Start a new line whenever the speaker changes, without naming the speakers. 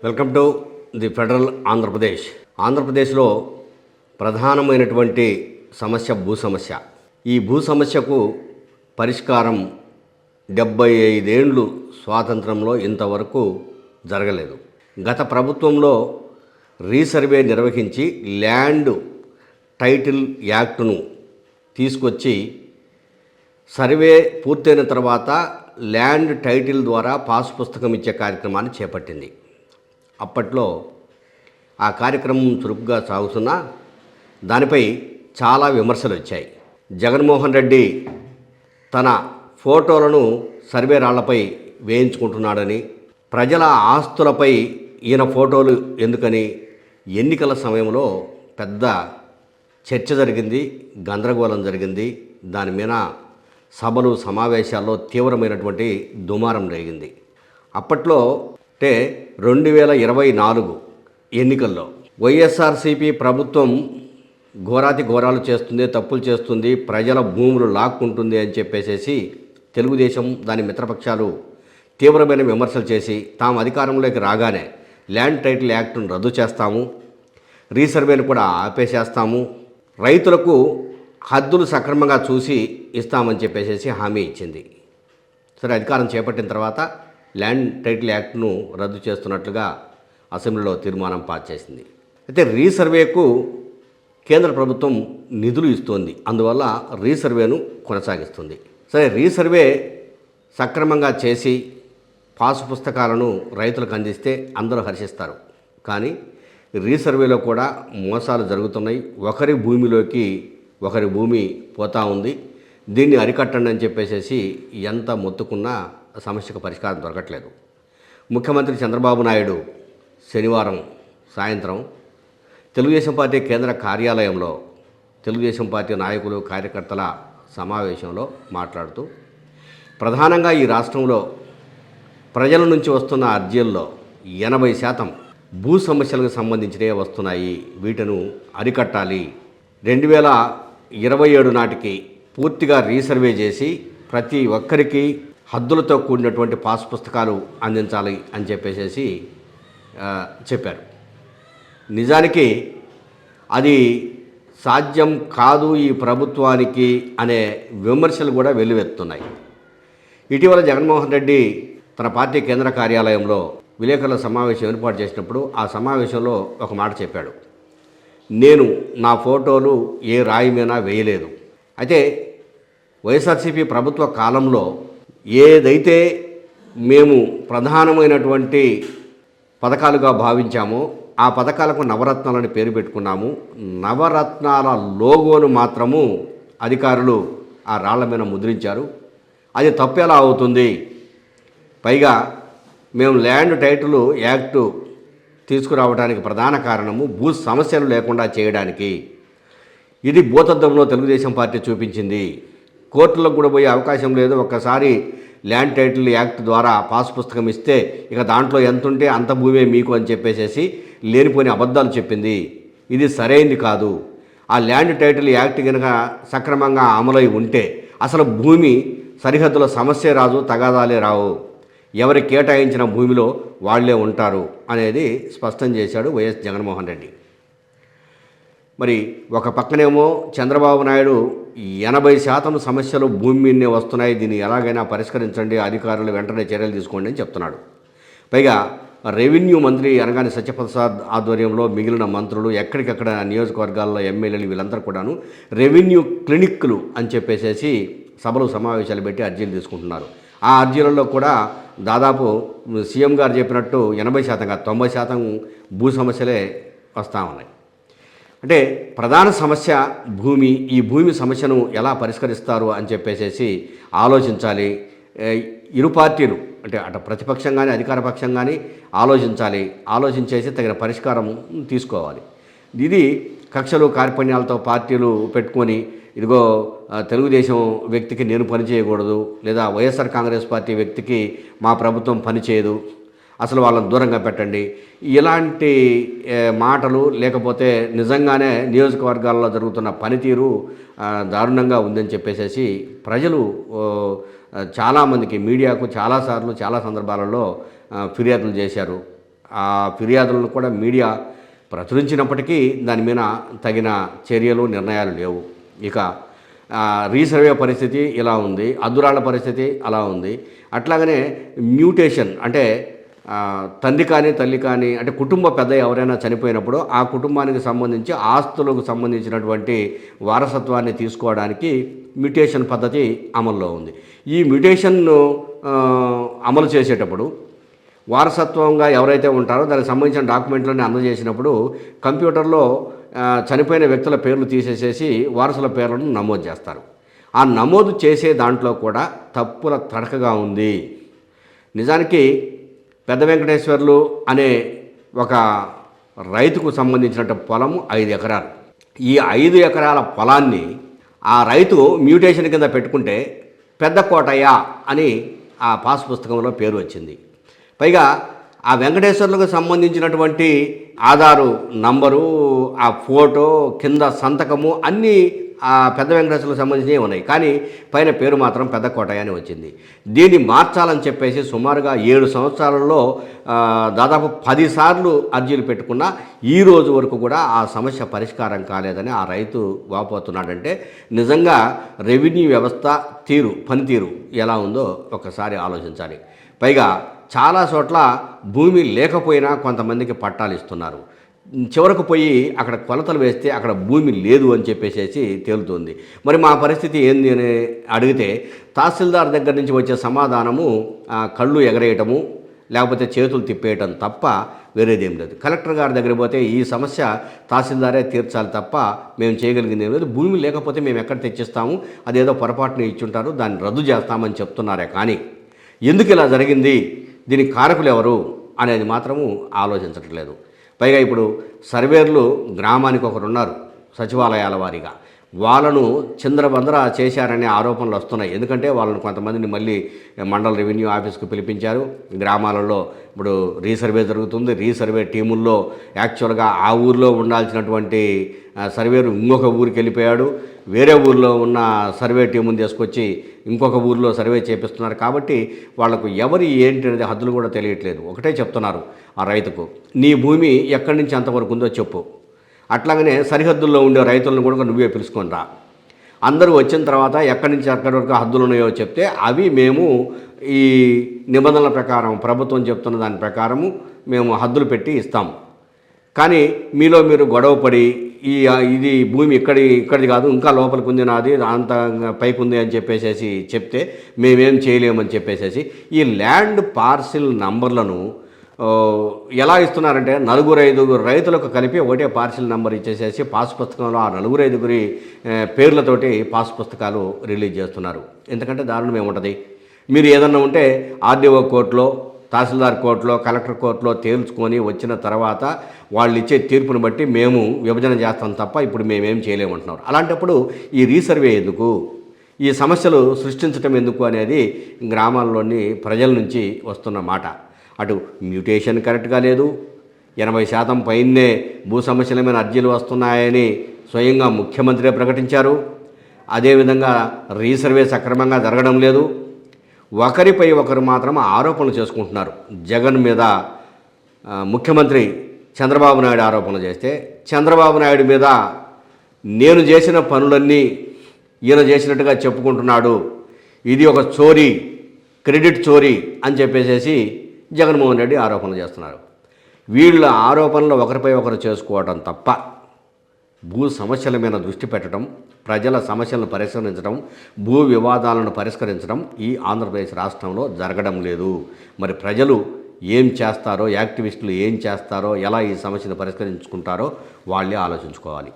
Welcome to the federal Andhra Pradesh. ఆంధ్రప్రదేశ్లో ప్రధానమైనటువంటి సమస్య భూ సమస్య. ఈ భూ సమస్యకు పరిష్కారం 75 ఏళ్ళు స్వాతంత్రంలో ఇంతవరకు జరగలేదు. గత ప్రభుత్వంలో రీసర్వే నిర్వహించి ల్యాండ్ టైటిల్ యాక్టును తీసుకొచ్చి సర్వే పూర్తయిన తర్వాత ల్యాండ్ టైటిల్ ద్వారా పాస్ పుస్తకం ఇచ్చే కార్యక్రమాన్ని చేపట్టింది. అప్పట్లో ఆ కార్యక్రమం చురుకుగా సాగుతున్నా దానిపై చాలా విమర్శలు వచ్చాయి. జగన్మోహన్ రెడ్డి తన ఫోటోలను సర్వే రాళ్లపై వేయించుకుంటున్నాడని, ప్రజల ఆస్తులపై ఈయన ఫోటోలు ఎందుకని ఎన్నికల సమయంలో పెద్ద చర్చ జరిగింది, గందరగోళం జరిగింది. దాని మీద సభలు సమావేశాల్లో తీవ్రమైనటువంటి దుమారం రేగింది. అప్పట్లో 2024 ఎన్నికల్లో వైఎస్ఆర్సీపీ ప్రభుత్వం ఘోరాతి ఘోరాలు చేస్తుంది, తప్పులు చేస్తుంది, ప్రజల భూములు లాక్కుంటుంది అని చెప్పేసి తెలుగుదేశం దాని మిత్రపక్షాలు తీవ్రమైన విమర్శలు చేసి తాము అధికారంలోకి రాగానే ల్యాండ్ టైటిల్ యాక్ట్ను రద్దు చేస్తాము, రీసర్వేను కూడా ఆపేసేస్తాము, రైతులకు హద్దులు సక్రమంగా చూసి ఇస్తామని చెప్పేసి హామీ ఇచ్చింది. సరే, అధికారం చేపట్టిన తర్వాత ల్యాండ్ టైటిల్ యాక్ట్ను రద్దు చేస్తున్నట్లుగా అసెంబ్లీలో తీర్మానం పాస్ చేసింది. అయితే రీసర్వేకు కేంద్ర ప్రభుత్వం నిధులు ఇస్తోంది, అందువల్ల రీసర్వేను కొనసాగిస్తుంది. సరే, రీసర్వే సక్రమంగా చేసి పాసు పుస్తకాలను రైతులకు అందిస్తే అందరూ హర్షిస్తారు. కానీ రీసర్వేలో కూడా మోసాలు జరుగుతున్నాయి. ఒకరి భూమిలోకి ఒకరి భూమి పోతూ ఉంది. దీన్ని అరికట్టండి అని చెప్పేసి ఎంత మొత్తుకున్నా సమస్యకు పరిష్కారం దొరకట్లేదు. ముఖ్యమంత్రి చంద్రబాబు నాయుడు శనివారం సాయంత్రం తెలుగుదేశం పార్టీ కేంద్ర కార్యాలయంలో తెలుగుదేశం పార్టీ నాయకులు కార్యకర్తల సమావేశంలో మాట్లాడుతూ, ప్రధానంగా ఈ రాష్ట్రంలో ప్రజల నుంచి వస్తున్న అర్జీల్లో 80% భూ సమస్యలకు సంబంధించినవే వస్తున్నాయి. వీటిని అరికట్టాలి. 2027 నాటికి పూర్తిగా రీసర్వే చేసి ప్రతి ఒక్కరికి హద్దులతో కూడినటువంటి పాస్ పుస్తకాలు అందించాలి అని చెప్పేసి చెప్పారు. నిజానికి అది సాధ్యం కాదు ఈ ప్రభుత్వానికి అనే విమర్శలు కూడా వెల్లువెత్తున్నాయి. ఇటీవల జగన్మోహన్ రెడ్డి తన పార్టీ కేంద్ర కార్యాలయంలో విలేకరుల సమావేశం ఏర్పాటు చేసినప్పుడు ఆ సమావేశంలో ఒక మాట చెప్పాడు. నేను నా ఫోటోలు ఏ రాయి మీద వేయలేదు. అయితే వైఎస్ఆర్సీపీ ప్రభుత్వ కాలంలో ఏదైతే మేము ప్రధానమైనటువంటి పథకాలుగా భావించామో ఆ పథకాలకు నవరత్నాలని పేరు పెట్టుకున్నాము. నవరత్నాల లోగోను మాత్రము అధికారులు ఆ రాళ్ల మీద ముద్రించారు. అది తప్పేలా అవుతుంది? పైగా మేము ల్యాండ్ టైటిల్ యాక్టు తీసుకురావడానికి ప్రధాన కారణము భూ సమస్యలు లేకుండా చేయడానికి. ఇది భూతద్దంలో తెలుగుదేశం పార్టీ చూపించింది. కోర్టులకు కూడా పోయే అవకాశం లేదు. ఒక్కసారి ల్యాండ్ టైటిల్ యాక్ట్ ద్వారా పాస్ పుస్తకం ఇస్తే ఇక దాంట్లో ఎంత ఉంటే అంత భూమే మీకు అని చెప్పేసి లేనిపోని అబద్ధాలు చెప్పింది. ఇది సరైంది కాదు. ఆ ల్యాండ్ టైటిల్ యాక్ట్ కనుక సక్రమంగా అమలై ఉంటే అసలు భూమి సరిహద్దుల సమస్య రాదు, తగాదాలే రావు. ఎవరి కేటాయించిన భూమిలో వాళ్లే ఉంటారు అనేది స్పష్టం చేశాడు వైఎస్ జగన్మోహన్ రెడ్డి. మరి ఒక పక్కనేమో చంద్రబాబు నాయుడు 80% సమస్యలు భూమి మీదనే వస్తున్నాయి, దీన్ని ఎలాగైనా పరిష్కరించండి, అధికారులు వెంటనే చర్యలు తీసుకోండి అని చెప్తున్నాడు. పైగా రెవెన్యూ మంత్రి అనగానే సత్యప్రసాద్ ఆధ్వర్యంలో మిగిలిన మంత్రులు ఎక్కడికక్కడ నియోజకవర్గాల్లో ఎమ్మెల్యేలు వీళ్ళందరూ కూడాను రెవెన్యూ క్లినిక్లు అని చెప్పేసి సభలు సమావేశాలు పెట్టి అర్జీలు తీసుకుంటున్నారు. ఆ అర్జీలలో కూడా దాదాపు సీఎం గారు చెప్పినట్టు 80% కాదు 90% భూ సమస్యలే వస్తూ ఉన్నాయి. అంటే ప్రధాన సమస్య భూమి. ఈ భూమి సమస్యను ఎలా పరిష్కరిస్తారు అని చెప్పేసి ఆలోచించాలి. ఇరు పార్టీలు అంటే అటు ప్రతిపక్షం కానీ అధికార పక్షం కానీ ఆలోచించాలి. ఆలోచించేసి తగిన పరిష్కారం తీసుకోవాలి. ఇది కక్షలు కార్పణ్యాలతో పార్టీలు పెట్టుకొని ఇదిగో తెలుగుదేశం వ్యక్తికి నేను పని చేయకూడదు, లేదా వైఎస్ఆర్ కాంగ్రెస్ పార్టీ వ్యక్తికి మా ప్రభుత్వం పనిచేయదు, అసలు వాళ్ళని దూరంగా పెట్టండి, ఇలాంటి మాటలు లేకపోతే నిజంగానే నియోజకవర్గాల్లో జరుగుతున్న పనితీరు దారుణంగా ఉందని చెప్పేసి ప్రజలు చాలామందికి మీడియాకు చాలాసార్లు చాలా సందర్భాలలో ఫిర్యాదులు చేశారు. ఆ ఫిర్యాదులను కూడా మీడియా ప్రచురించినప్పటికీ దాని మీద తగిన చర్యలు నిర్ణయాలు లేవు. ఇక రీసర్వే పరిస్థితి ఇలా ఉంది, అద్దురాళ్ళ పరిస్థితి అలా ఉంది. అట్లాగనే మ్యూటేషన్ అంటే తండ్రి కానీ తల్లి కానీ అంటే కుటుంబ పెద్ద ఎవరైనా చనిపోయినప్పుడు ఆ కుటుంబానికి సంబంధించి ఆస్తులకు సంబంధించినటువంటి వారసత్వాన్ని తీసుకోవడానికి మ్యూటేషన్ పద్ధతి అమల్లో ఉంది. ఈ మ్యూటేషన్ను అమలు చేసేటప్పుడు వారసత్వంగా ఎవరైతే ఉంటారో దానికి సంబంధించిన డాక్యుమెంట్లన్నీ అందజేసినప్పుడు కంప్యూటర్లో చనిపోయిన వ్యక్తుల పేర్లు తీసేసేసి వారసుల పేర్లను నమోదు చేస్తారు. ఆ నమోదు చేసే దాంట్లో కూడా తప్పుల తడకగా ఉంది. నిజానికి పెద్ద వెంకటేశ్వర్లు అనే ఒక రైతుకు సంబంధించిన పొలము 5 ఎకరాలు. ఈ 5 ఎకరాల పొలాన్ని ఆ రైతు మ్యూటేషన్ కింద పెట్టుకుంటే పెద్ద కోటయ్య అని ఆ పాస్ పుస్తకంలో పేరు వచ్చింది. పైగా ఆ వెంకటేశ్వర్లకు సంబంధించినటువంటి ఆధారు నంబరు, ఆ ఫోటో, కింద సంతకము అన్నీ ఆ పెద్ద వెంకటేశ్వర్లకు సంబంధించినవి ఉన్నాయి. కానీ పైన పేరు మాత్రం పెద్ద కోటయ్య అని వచ్చింది. దీన్ని మార్చాలని చెప్పేసి సుమారుగా 7 సంవత్సరాలలో దాదాపు 10 సార్లు అర్జీలు పెట్టుకున్నా ఈ రోజు వరకు కూడా ఆ సమస్య పరిష్కారం కాలేదని ఆ రైతు వాపోతున్నాడంటే నిజంగా రెవెన్యూ వ్యవస్థ పనితీరు ఎలా ఉందో ఒకసారి ఆలోచించాలి. పైగా చాలా చోట్ల భూమి లేకపోయినా కొంతమందికి పట్టాలు ఇస్తున్నారు. చివరకు పోయి అక్కడ కొలతలు వేస్తే అక్కడ భూమి లేదు అని చెప్పేసి తేలుతుంది. మరి మా పరిస్థితి ఏంది అని అడిగితే తహసీల్దార్ దగ్గర నుంచి వచ్చే సమాధానము కళ్ళు ఎగరేయటము లేకపోతే చేతులు తిప్పేయటం తప్ప వేరేదేం లేదు. కలెక్టర్ గారి దగ్గర పోతే ఈ సమస్య తహసీల్దారే తీర్చాలి తప్ప మేము చేయగలిగింది ఏం లేదు. భూమి లేకపోతే మేము ఎక్కడ తెచ్చిస్తాము, అదేదో పొరపాటున ఇచ్చుంటారు, దాన్ని రద్దు చేస్తామని చెప్తున్నారే. కానీ ఎందుకు ఇలా జరిగింది, దీనికి కారకులు ఎవరు అనేది మాత్రము ఆలోచించట్లేదు. పైగా ఇప్పుడు సర్వేర్లు గ్రామానికి ఒకరున్నారు సచివాలయాల వారీగా, వాళ్ళను చిందరబందర చేశారనే ఆరోపణలు వస్తున్నాయి. ఎందుకంటే వాళ్ళను కొంతమందిని మళ్ళీ మండల రెవెన్యూ ఆఫీస్కు పిలిపించారు. గ్రామాలలో ఇప్పుడు రీసర్వే జరుగుతుంది. రీసర్వే టీముల్లో యాక్చువల్గా ఆ ఊరిలో ఉండాల్సినటువంటి సర్వేరు ఇంకొక ఊరికి వెళ్ళిపోయాడు. వేరే ఊరిలో ఉన్న సర్వే టీముని తీసుకొచ్చి ఇంకొక ఊరిలో సర్వే చేపిస్తున్నారు. కాబట్టి వాళ్లకు ఎవరు ఏంటి అనేది హద్దులు కూడా తెలియట్లేదు. ఒకటే చెప్తున్నారు ఆ రైతుకు, నీ భూమి ఎక్కడి నుంచి ఎంతవరకు ఉందో చెప్పు. అట్లాగనే సరిహద్దుల్లో ఉండే రైతులను కూడా నువ్వే పిలుచుకొని రా. అందరూ వచ్చిన తర్వాత ఎక్కడి నుంచి ఎక్కడి వరకు హద్దులు ఉన్నాయో చెప్తే అవి మేము ఈ నిబంధనల ప్రకారం ప్రభుత్వం చెప్తున్న దాని ప్రకారము మేము హద్దులు పెట్టి ఇస్తాము. కానీ మీలో మీరు గొడవపడి ఇది భూమి ఇక్కడిది కాదు, ఇంకా లోపలికి ఉంది, నాది అంత పైకి ఉంది అని చెప్పేసి చెప్తే మేమేం చేయలేమని చెప్పేసి ఈ ల్యాండ్ పార్సిల్ నంబర్లను ఎలా ఇస్తున్నారంటే 4-5 రైతులకు కలిపి ఒకటే పార్సిల్ నెంబర్ ఇచ్చేసేసి పాస్ పుస్తకంలో ఆ 4-5 పేర్లతోటి పాస్ పుస్తకాలు రిలీజ్ చేస్తున్నారు. ఎందుకంటే దారుణం ఏముంటుంది, మీరు ఏదన్నా ఉంటే ఆర్డీఓ కోర్టులో, తహసీల్దార్ కోర్టులో, కలెక్టర్ కోర్టులో తేల్చుకొని వచ్చిన తర్వాత వాళ్ళు ఇచ్చే తీర్పును బట్టి మేము విభజన చేస్తాం తప్ప ఇప్పుడు మేమేం చేయలేమంటున్నారు. అలాంటప్పుడు ఈ రీసర్వే ఎందుకు, ఈ సమస్యలు సృష్టించడం ఎందుకు అనేది గ్రామాల్లోని ప్రజల నుంచి వస్తున్న మాట. అటు మ్యూటేషన్ కరెక్ట్గా లేదు, 80% పైనే భూ సమస్యల మీద అర్జీలు వస్తున్నాయని స్వయంగా ముఖ్యమంత్రి ప్రకటించారు. అదేవిధంగా రీసర్వే సక్రమంగా జరగడం లేదు. ఒకరిపై ఒకరు మాత్రం ఆరోపణలు చేసుకుంటున్నారు. జగన్ మీద ముఖ్యమంత్రి చంద్రబాబు నాయుడు ఆరోపణలు చేస్తే చంద్రబాబు నాయుడు మీద నేను చేసిన పనులన్నీ ఈయన చేసినట్టుగా చెప్పుకుంటున్నాడు, ఇది ఒక చోరీ, క్రెడిట్ చోరీ అని చెప్పేసి జగన్మోహన్ రెడ్డి ఆరోపణలు చేస్తున్నారు. వీళ్ళ ఆరోపణలు ఒకరిపై ఒకరు చేసుకోవడం తప్ప భూ సమస్యల మీద దృష్టి పెట్టడం, ప్రజల సమస్యలను పరిష్కరించడం, భూ వివాదాలను పరిష్కరించడం ఈ ఆంధ్రప్రదేశ్ రాష్ట్రంలో జరగడం లేదు. మరి ప్రజలు ఏం చేస్తారో, యాక్టివిస్టులు ఏం చేస్తారో, ఎలా ఈ సమస్యను పరిష్కరించుకుంటారో వాళ్ళే ఆలోచించుకోవాలి.